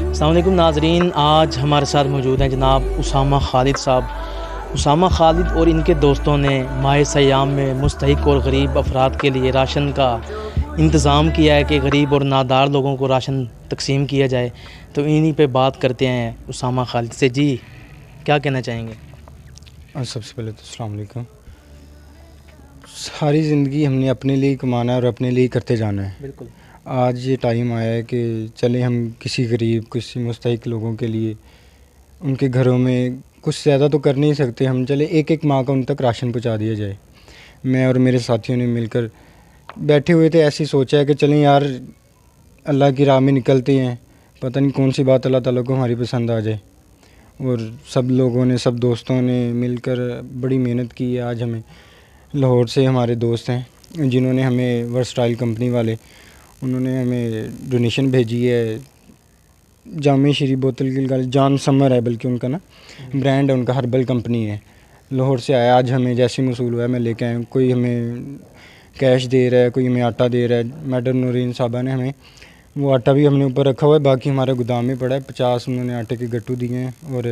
अस्सलाम वालेकुम नाज़रीन, आज हमारे साथ मौजूद हैं जनाब उसामा खालिद साहब। उसामा खालिद और इनके दोस्तों ने माह सयाम में मुस्तहिक और गरीब अफराद के लिए राशन का इंतज़ाम किया है कि गरीब और नादार लोगों को राशन तकसीम किया जाए। तो इन्हीं पे बात करते हैं उसामा खालिद से। जी, क्या कहना चाहेंगे? सबसे पहले तो अस्सलाम वालेकुम। सारी ज़िंदगी हमने अपने लिए कमाना है और अपने लिए करते जाना है। बिल्कुल। आज ये टाइम आया है कि चलें हम किसी गरीब, किसी मुस्तहिक लोगों के लिए, उनके घरों में कुछ ज़्यादा तो कर नहीं सकते हम, चले एक एक माह का उन तक राशन पहुंचा दिया जाए। मैं और मेरे साथियों ने मिलकर बैठे हुए थे, ऐसी सोचा है कि चलें यार अल्लाह की राह में निकलते हैं, पता नहीं कौन सी बात अल्लाह ताला को हमारी पसंद आ जाए। और सब लोगों ने, सब दोस्तों ने मिलकर बड़ी मेहनत की है। आज हमें लाहौर से हमारे दोस्त हैं जिन्होंने हमें वर्सटाइल कंपनी वाले, उन्होंने हमें डोनेशन भेजी है। जामे श्री बोतल की जान समर है, बल्कि उनका ना ब्रांड है, उनका हर्बल कंपनी है। लाहौर से आया, आज हमें जैसे मसूल हुआ है मैं लेके आया हूँ। कोई हमें कैश दे रहा है, कोई हमें आटा दे रहा है। मैडम नूरीन साहबा ने हमें वो आटा भी हमने ऊपर रखा हुआ है, बाकी हमारे गोदाम में पड़ा है। 50 उन्होंने आटे के गट्टू दिए हैं और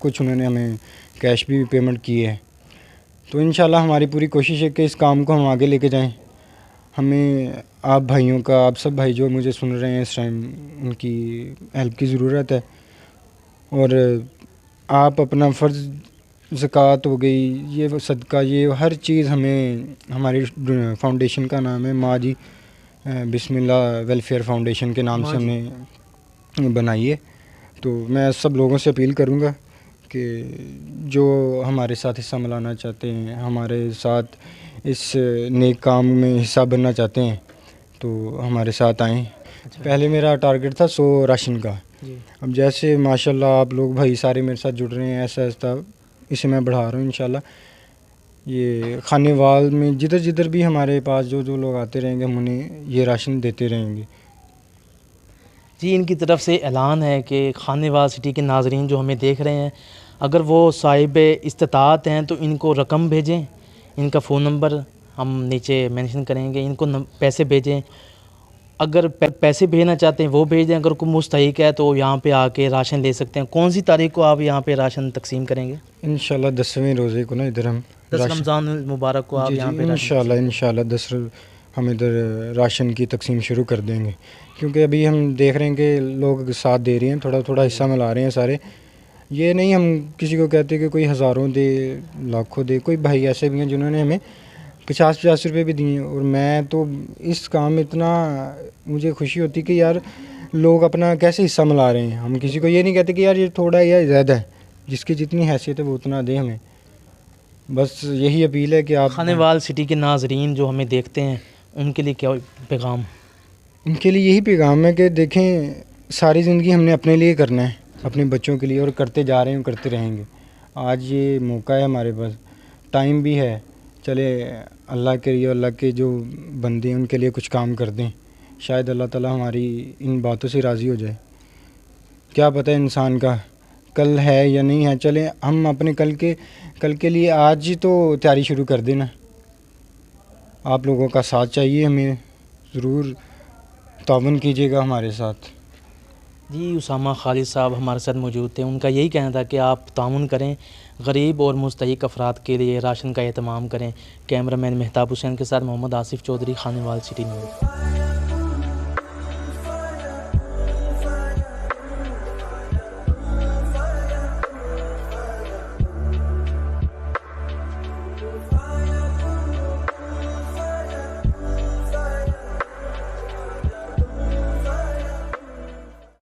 कुछ उन्होंने हमें कैश भी पेमेंट की है। तो इंशाल्लाह हमारी पूरी कोशिश है कि इस काम को हम आगे लेके जाएं। हमें आप भाइयों का, आप सब भाई जो मुझे सुन रहे हैं इस टाइम, उनकी हेल्प की ज़रूरत है। और आप अपना फ़र्ज़, ज़कात हो गई, ये सदका, ये हर चीज़ हमें, हमारी फाउंडेशन का नाम है माँ जी बिस्मिल्लाह वेलफेयर फाउंडेशन के नाम से हमने बनाई है। तो मैं सब लोगों से अपील करूँगा कि जो हमारे साथ हिस्सा मिलाना चाहते हैं, हमारे साथ इस नेक काम में हिस्सा बनना चाहते हैं, तो हमारे साथ आएँ। पहले मेरा टारगेट था 100 राशन का। अब जैसे माशाल्लाह आप लोग भाई सारे मेरे साथ जुड़ रहे हैं, ऐसा ऐसा इसे मैं बढ़ा रहा हूँ इंशाल्लाह। ये खानेवाल में जिधर जिधर भी हमारे पास जो जो लोग आते रहेंगे, हम उन्हें ये राशन देते रहेंगे। जी, इनकी तरफ से ऐलान है कि खानेवाल सिटी के नाज़रीन जो हमें देख रहे हैं, अगर वो साहिब इस्तात हैं तो इनको रकम भेजें। इनका फ़ोन नंबर हम नीचे मेंशन करेंगे, इनको पैसे भेजें। अगर पैसे भेजना चाहते हैं वो भेज दें। अगर कोई मुस्तहिक है तो यहाँ पे आके राशन ले सकते हैं। कौन सी तारीख को आप यहाँ पे राशन तकसीम करेंगे? इंशाल्लाह 10वें रोज़े को ना इधर हम 10 रमज़ान मुबारक को आप यहाँ पे इंशाल्लाह 10 हम इधर राशन की तकसीम शुरू कर देंगे। क्योंकि अभी हम देख रहे हैं कि लोग साथ दे रहे हैं, थोड़ा थोड़ा हिस्सा मिला रहे हैं सारे। ये नहीं हम किसी को कहते कि कोई हज़ारों दे, लाखों दे। कोई भाई ऐसे भी हैं जिन्होंने हमें 50-50 रुपये भी दिए। और मैं तो इस काम में इतना मुझे खुशी होती कि यार लोग अपना कैसे हिस्सा मिला रहे हैं। हम किसी को ये नहीं कहते कि यार ये थोड़ा है या ज़्यादा है, जिसकी जितनी हैसियत है वो उतना दे हमें। बस यही अपील है कि आप खानेवाल सिटी के नाज़रीन जो हमें देखते हैं उनके लिए क्या पैगाम? उनके लिए यही पैगाम है कि देखें, सारी ज़िंदगी हमने अपने लिए करना है, अपने बच्चों के लिए, और करते जा रहे हैं, करते रहेंगे। आज ये मौका है हमारे पास, टाइम भी है। चले अल्लाह के लिए, अल्लाह के जो बंदे हैं उनके लिए कुछ काम कर दें। शायद अल्लाह ताला हमारी इन बातों से राज़ी हो जाए। क्या पता है इंसान का कल है या नहीं है। चले हम अपने कल के लिए आज ही तो तैयारी शुरू कर देना। आप लोगों का साथ चाहिए हमें, ज़रूर तावन कीजिएगा हमारे साथ। जी, उसामा खालिद साहब हमारे साथ मौजूद थे। उनका यही कहना था कि आप ताउन करें, गरीब और मुस्तहिक अफराद के लिए राशन का एहतमाम करें। कैमरामैन मेहताब हुसैन के साथ मोहम्मद आसिफ चौधरी, खानेवाल सिटी न्यूज़।